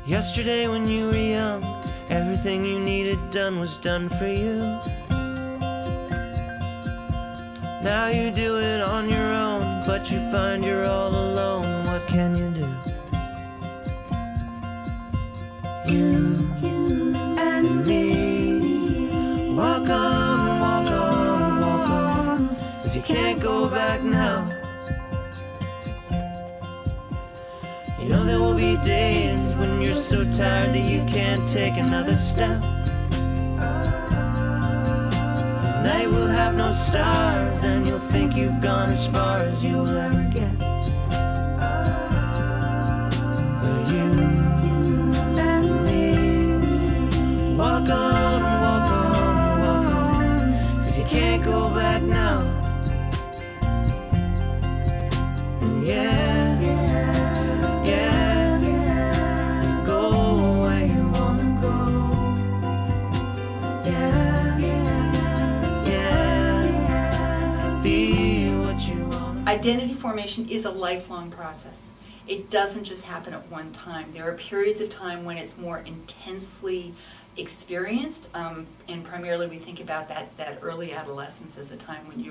Yesterday when you were young, everything you needed done was done for you. Now you do it on your own, but you find you're all alone. What can you do? You and me, walk on, walk on, walk on, 'cause you can't go back now. You know there will be days when you're so tired that you can't take another step. The night will have no stars, and you'll think you've gone as far as you will ever get. But you and me, walk on, walk on, walk on, 'cause you can't go back now. And yeah, identity formation is a lifelong process. It doesn't just happen at one time. There are periods of time when it's more intensely experienced, and primarily we think about that early adolescence as a time when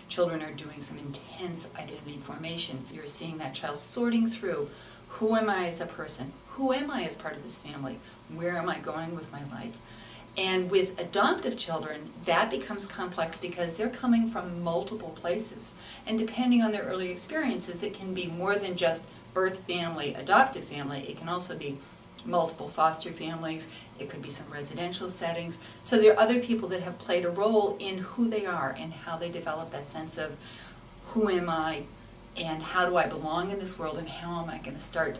children are doing some intense identity formation. You're seeing that child sorting through, who am I as a person? Who am I as part of this family? Where am I going with my life? And with adoptive children, that becomes complex because they're coming from multiple places. And depending on their early experiences, it can be more than just birth family, adoptive family. It can also be multiple foster families. It could be some residential settings. So there are other people that have played a role in who they are and how they develop that sense of who am I and how do I belong in this world and how am I going to start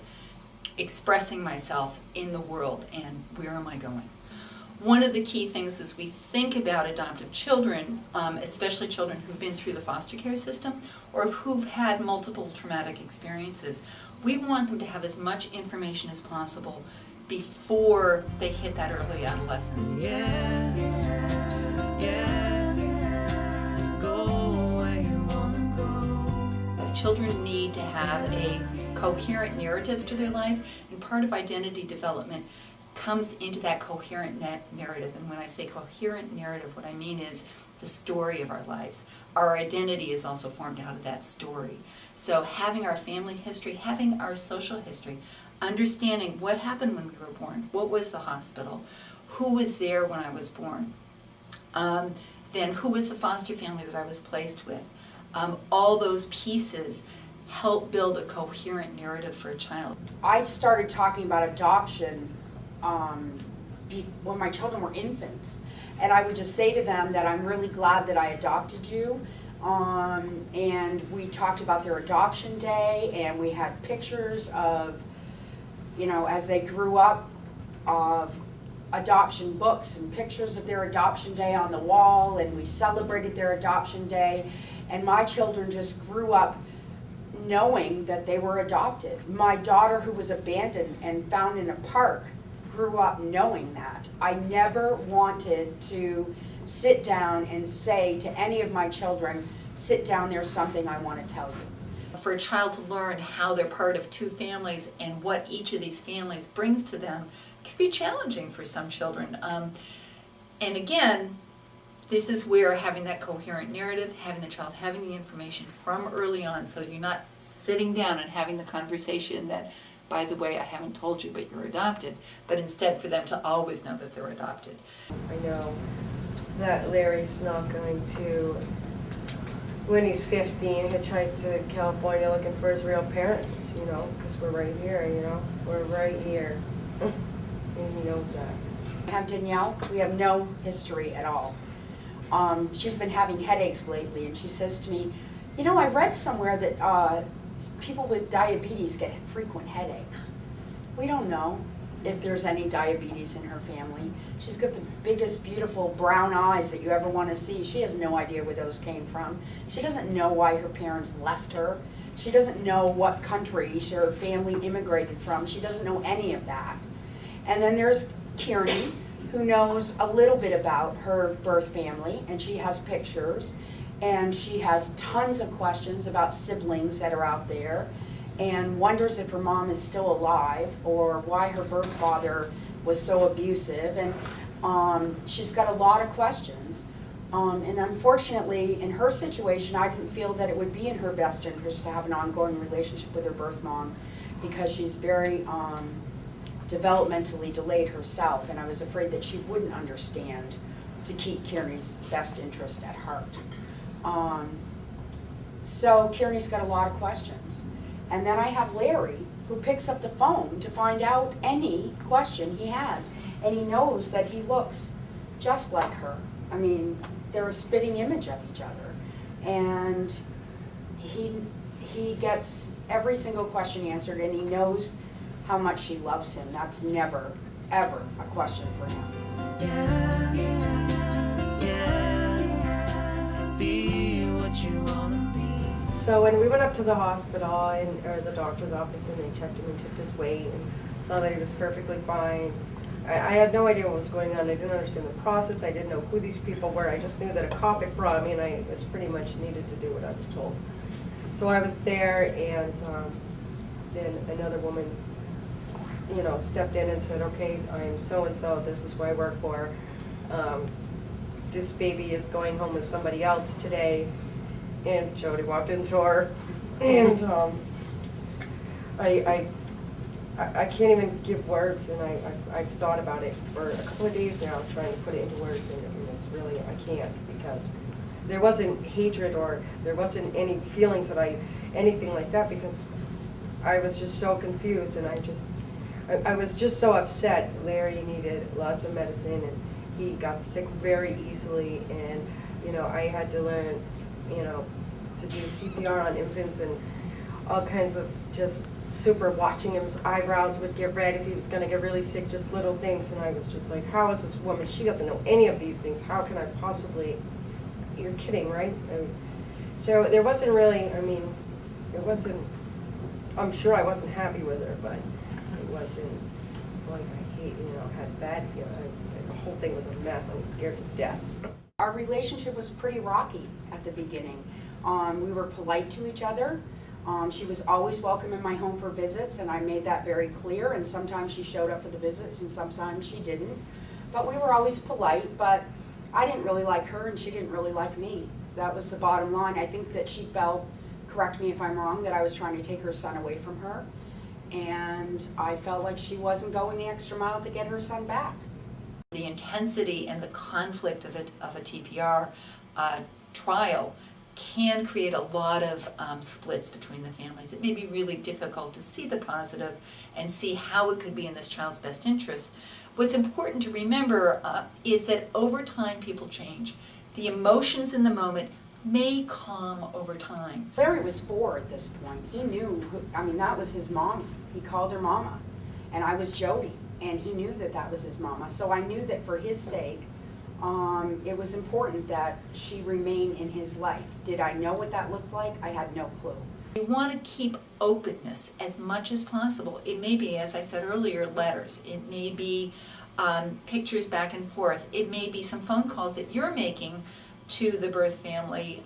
expressing myself in the world and where am I going. One of the key things as we think about adoptive children, especially children who've been through the foster care system or who've had multiple traumatic experiences, we want them to have as much information as possible before they hit that early adolescence. Yeah, go where you wanna go. Children need to have a coherent narrative to their life, and part of identity development comes into that coherent narrative. And when I say coherent narrative, what I mean is the story of our lives. Our identity is also formed out of that story. So having our family history, having our social history, understanding what happened when we were born, what was the hospital, who was there when I was born, then who was the foster family that I was placed with. All those pieces help build a coherent narrative for a child. I started talking about adoption when my children were infants, and I would just say to them that I'm really glad that I adopted you, and we talked about their adoption day, and we had pictures of, as they grew up, of adoption books and pictures of their adoption day on the wall, and we celebrated their adoption day, and my children just grew up knowing that they were adopted. My daughter, who was abandoned and found in a park, grew up knowing that. I never wanted to sit down and say to any of my children, sit down, there's something I want to tell you. For a child to learn how they're part of two families and what each of these families brings to them can be challenging for some children. And again, this is where having that coherent narrative, having the child having the information from early on, so you're not sitting down and having the conversation that, by the way, I haven't told you, but you're adopted, but instead for them to always know that they're adopted. I know that Larry's not going to, when he's 15, hitchhike to California looking for his real parents, because we're right here, we're right here. And he knows that. I have Danielle. We have no history at all. She's been having headaches lately, and she says to me, I read somewhere that people with diabetes get frequent headaches. We don't know if there's any diabetes in her family. She's got the biggest, beautiful brown eyes that you ever want to see. She has no idea where those came from. She doesn't know why her parents left her. She doesn't know what country her family immigrated from. She doesn't know any of that. And then there's Kearney, who knows a little bit about her birth family, and she has pictures. And she has tons of questions about siblings that are out there. and wonders if her mom is still alive or why her birth father was so abusive. And she's got a lot of questions. And unfortunately, in her situation, I didn't feel that it would be in her best interest to have an ongoing relationship with her birth mom because she's very developmentally delayed herself, and I was afraid that she wouldn't understand to keep Kearney's best interest at heart. So Kearney's got a lot of questions. And then I have Larry, who picks up the phone to find out any question he has. And he knows that he looks just like her. I mean, they're a spitting image of each other. And he gets every single question answered, and he knows how much she loves him. That's never, ever a question for him. Yeah, yeah, be what you wanna be. So when we went up to the hospital or the doctor's office, and they checked him and took his weight and saw that he was perfectly fine, I had no idea what was going on. I didn't understand the process. I didn't know who these people were. I just knew that a cop had brought me, and I was pretty much needed to do what I was told. So I was there, and then another woman, stepped in and said, okay, I'm so-and-so, this is who I work for. This baby is going home with somebody else today. And Jody walked in the door, and I can't even give words, and I've thought about it for a couple of days now, trying to put it into words, and it's really, I can't, because there wasn't hatred or there wasn't any feelings anything like that, because I was just so confused, and I was just so upset. Larry needed lots of medicine, and he got sick very easily, and, I had to learn, to do CPR on infants and all kinds of just super watching him. His eyebrows would get red if he was going to get really sick, just little things, and I was just like, how is this woman, she doesn't know any of these things, how can I possibly, you're kidding, right? So there wasn't really, I'm sure I wasn't happy with her, but it wasn't like I hate, had bad feelings. The whole thing was a mess. I was scared to death. Our relationship was pretty rocky at the beginning. We were polite to each other. She was always welcome in my home for visits, and I made that very clear, and sometimes she showed up for the visits and sometimes she didn't. But we were always polite, but I didn't really like her and she didn't really like me. That was the bottom line. I think that she felt, correct me if I'm wrong, that I was trying to take her son away from her, and I felt like she wasn't going the extra mile to get her son back. The intensity and the conflict of a TPR trial can create a lot of splits between the families. It may be really difficult to see the positive and see how it could be in this child's best interest. What's important to remember is that over time people change. The emotions in the moment may calm over time. Larry was 4 at this point. He knew, that was his mommy. He called her mama. And I was Jody, and he knew that that was his mama. So I knew that for his sake, it was important that she remain in his life. Did I know what that looked like? I had no clue. We want to keep openness as much as possible. It may be, as I said earlier, letters. It may be pictures back and forth. It may be some phone calls that you're making to the birth family,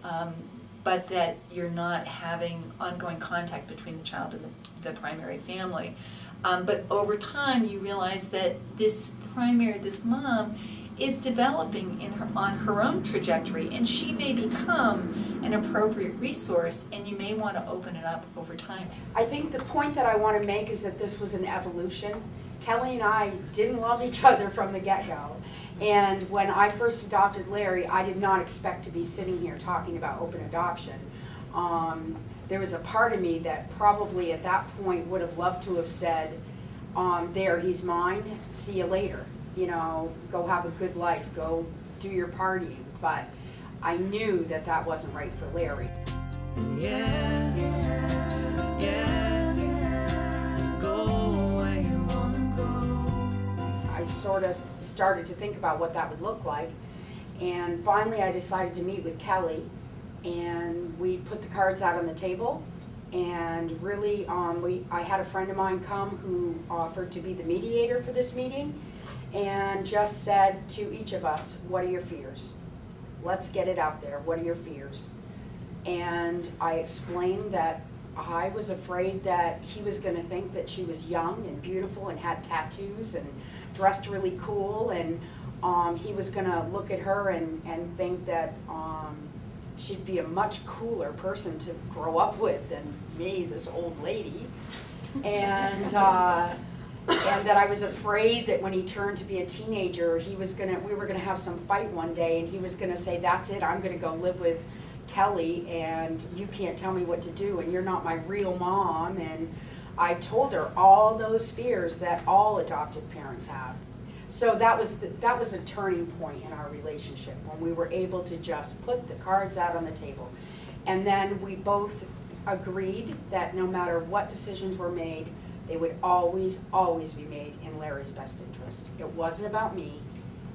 but that you're not having ongoing contact between the child and the primary family. But over time, you realize that this mom is developing on her own trajectory, and she may become an appropriate resource, and you may want to open it up over time. I think the point that I want to make is that this was an evolution. Kelly and I didn't love each other from the get-go. And when I first adopted Larry, I did not expect to be sitting here talking about open adoption. There was a part of me that probably at that point would have loved to have said, there, he's mine, see you later. Go have a good life, go do your partying. But I knew that that wasn't right for Larry. Yeah, go where you wanna go. I sort of started to think about what that would look like. And finally I decided to meet with Kelly, and we put the cards out on the table. And really, I had a friend of mine come who offered to be the mediator for this meeting, and just said to each of us, what are your fears? Let's get it out there. What are your fears? And I explained that I was afraid that he was gonna think that she was young and beautiful and had tattoos and dressed really cool, and he was gonna look at her and think that she'd be a much cooler person to grow up with than me, this old lady. And that I was afraid that when he turned to be a teenager, we were gonna have some fight one day, and he was gonna say, that's it, I'm gonna go live with Kelly, and you can't tell me what to do, and you're not my real mom. And I told her all those fears that all adoptive parents have. So that was a turning point in our relationship, when we were able to just put the cards out on the table. And then we both agreed that no matter what decisions were made, they would always, always be made in Larry's best interest. It wasn't about me,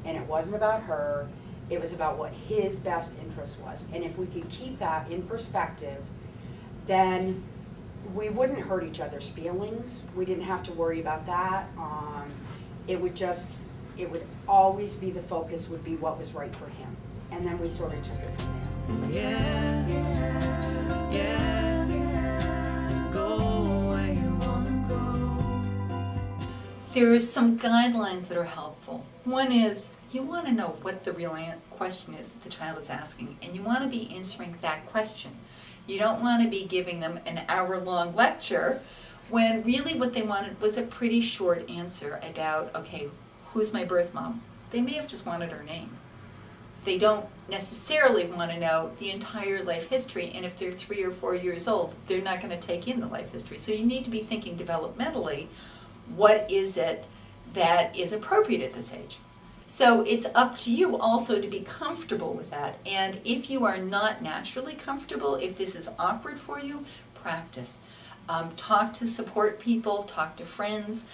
and it wasn't about her. It was about what his best interest was. And if we could keep that in perspective, then we wouldn't hurt each other's feelings. We didn't have to worry about that. It would always be, the focus would be what was right for him. And then we sort of took it from there. Yeah, yeah, go where you wanna go. There are some guidelines that are helpful. One is, you want to know what the real question is that the child is asking, and you want to be answering that question. You don't want to be giving them an hour-long lecture when really what they wanted was a pretty short answer about, okay, who's my birth mom? They may have just wanted her name. They don't necessarily want to know the entire life history, and if they're 3 or 4 years old, they're not going to take in the life history. So you need to be thinking developmentally, what is it that is appropriate at this age? So it's up to you also to be comfortable with that. And if you are not naturally comfortable, if this is awkward for you, practice. Talk to support people, talk to friends,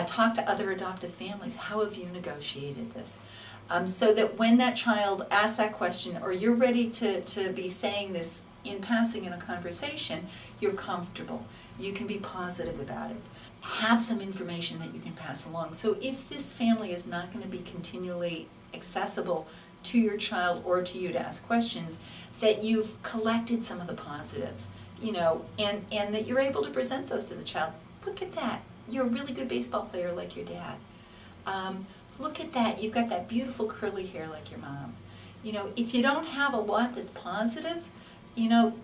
talk to other adoptive families. How have you negotiated this? So that when that child asks that question, or you're ready to be saying this in passing in a conversation, you're comfortable. You can be positive about it. Have some information that you can pass along. So if this family is not going to be continually accessible to your child or to you to ask questions, that you've collected some of the positives, and that you're able to present those to the child. Look at that. You're a really good baseball player like your dad. Look at that. You've got that beautiful curly hair like your mom. If you don't have a lot that's positive,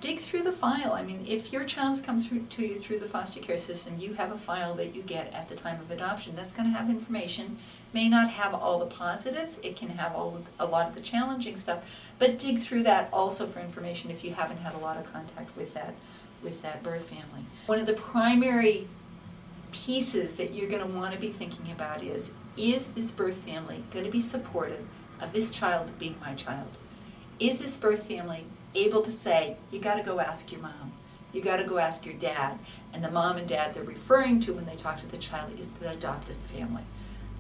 dig through the file. I mean, if your child comes to you through the foster care system, you have a file that you get at the time of adoption. That's going to have information. May not have all the positives. It can have a lot of the challenging stuff. But dig through that also for information if you haven't had a lot of contact with that birth family. One of the primary pieces that you're going to want to be thinking about is this birth family going to be supportive of this child being my child? Is this birth family able to say, you got to go ask your mom, you got to go ask your dad, and the mom and dad they're referring to when they talk to the child is the adoptive family,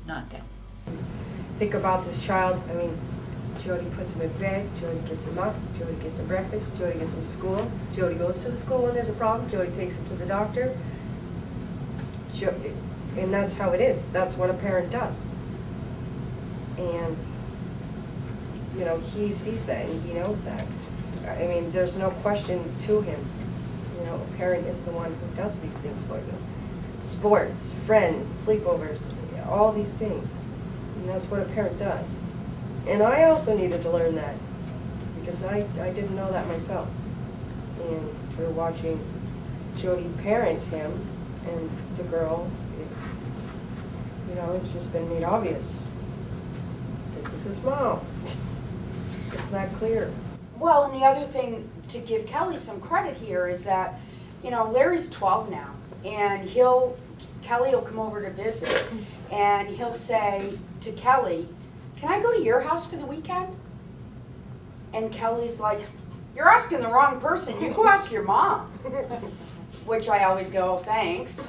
not them. Think about this child. I mean, Jody puts him in bed, Jody gets him up, Jody gets him breakfast, Jody gets him to school, Jody goes to the school when there's a problem, Jody takes him to the doctor. And that's how it is. That's what a parent does. And, he sees that and he knows that. I mean, there's no question to him. A parent is the one who does these things for you. Sports, friends, sleepovers, all these things. And that's what a parent does. And I also needed to learn that because I didn't know that myself. And through watching Jody parent him and the girls, it's just been made obvious. This is his mom. It's that clear. Well, and the other thing to give Kelly some credit here is that, Larry's 12 now, and Kelly will come over to visit, and he'll say to Kelly, can I go to your house for the weekend? And Kelly's like, you're asking the wrong person, you go ask your mom. Which I always go, thanks.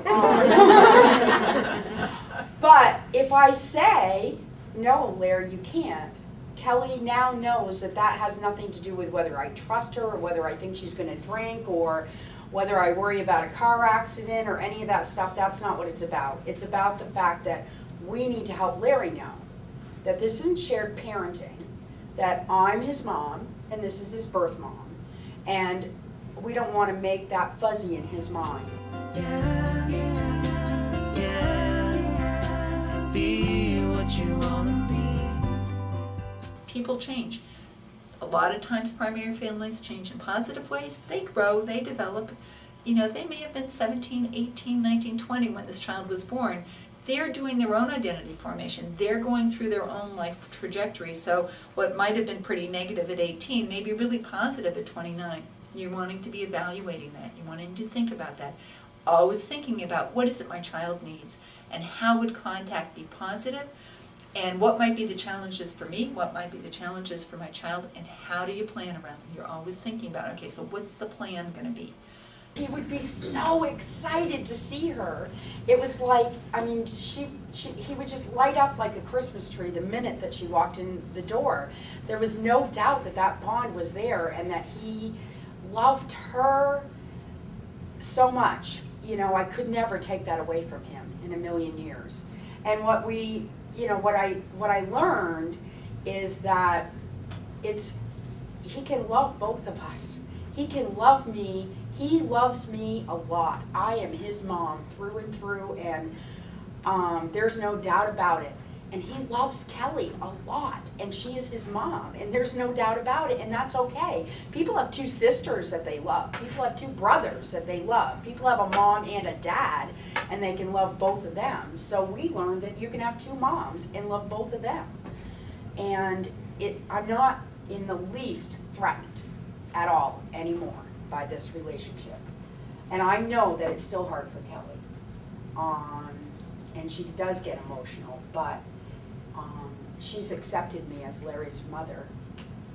But if I say, no, Larry, you can't, Kelly now knows that has nothing to do with whether I trust her or whether I think she's going to drink or whether I worry about a car accident or any of that stuff. That's not what it's about. It's about the fact that we need to help Larry know that this isn't shared parenting, that I'm his mom and this is his birth mom. And we don't want to make that fuzzy in his mind. Yeah, be what you wanna be. People change. A lot of times primary families change in positive ways. They grow, they develop. You know, they may have been 17, 18, 19, 20 when this child was born. They're doing their own identity formation. They're going through their own life trajectory. So what might have been pretty negative at 18 may be really positive at 29. You're wanting to be evaluating that. You're wanting to think about that. Always thinking about what is it my child needs and how would contact be positive and what might be the challenges for me, what might be the challenges for my child, and how do you plan around them. You're always thinking about, okay, so what's the plan going to be? He would be so excited to see her. It was like, I mean, he would just light up like a Christmas tree the minute that she walked in the door. There was no doubt that that bond was there and that he loved her so much. You know, I could never take that away from him in a million years. And what we, you know, what I learned is that he can love both of us. He can love me. He loves me a lot. I am his mom through and through, and there's no doubt about it. And he loves Kelly a lot, and she is his mom, and there's no doubt about it, and that's okay. People have two sisters that they love. People have two brothers that they love. People have a mom and a dad, and they can love both of them. So we learned that you can have two moms and love both of them. And I'm not in the least threatened at all anymore by this relationship. And I know that it's still hard for Kelly. And she does get emotional, but she's accepted me as Larry's mother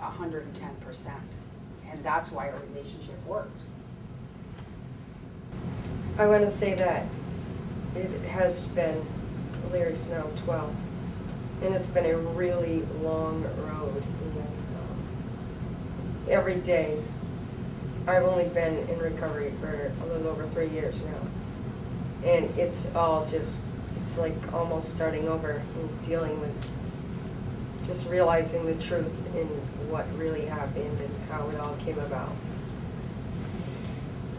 110%. And that's why our relationship works. I want to say that it has been, Larry's now 12, and it's been a really long road. And every day, I've only been in recovery for a little over 3 years now. And it's all just, it's like almost starting over and dealing with just realizing the truth in what really happened and how it all came about.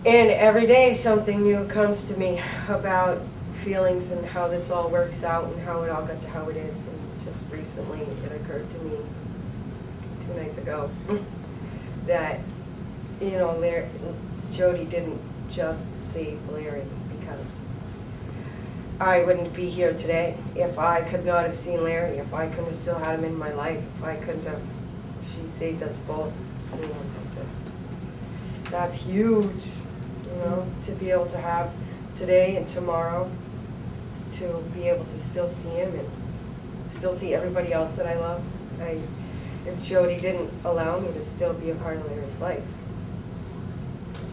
And every day something new comes to me about feelings and how this all works out and how it all got to how it is. And just recently it occurred to me 2 nights ago that, you know, Jody didn't just save Larry, because I wouldn't be here today if I could not have seen Larry, if I couldn't have still had him in my life, if I couldn't have, she saved us both. You know, that's huge, you know, to be able to have today and tomorrow, to be able to still see him and still see everybody else that I love. If Jody didn't allow me to still be a part of Larry's life,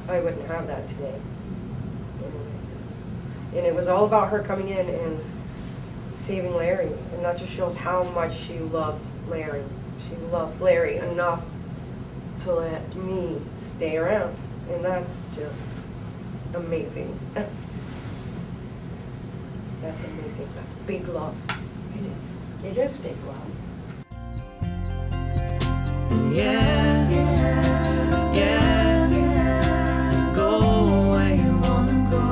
I wouldn't have that today. And it was all about her coming in and saving Larry. And that just shows how much she loves Larry. She loved Larry enough to let me stay around. And that's just amazing. That's amazing. That's big love. It is. It is big love. Yeah, yeah, go where you wanna go.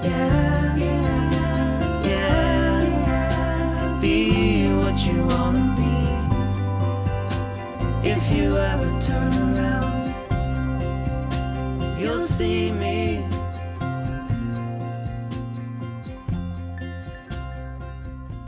Yeah, yeah, be what you wanna be. If you ever turn around, you'll see me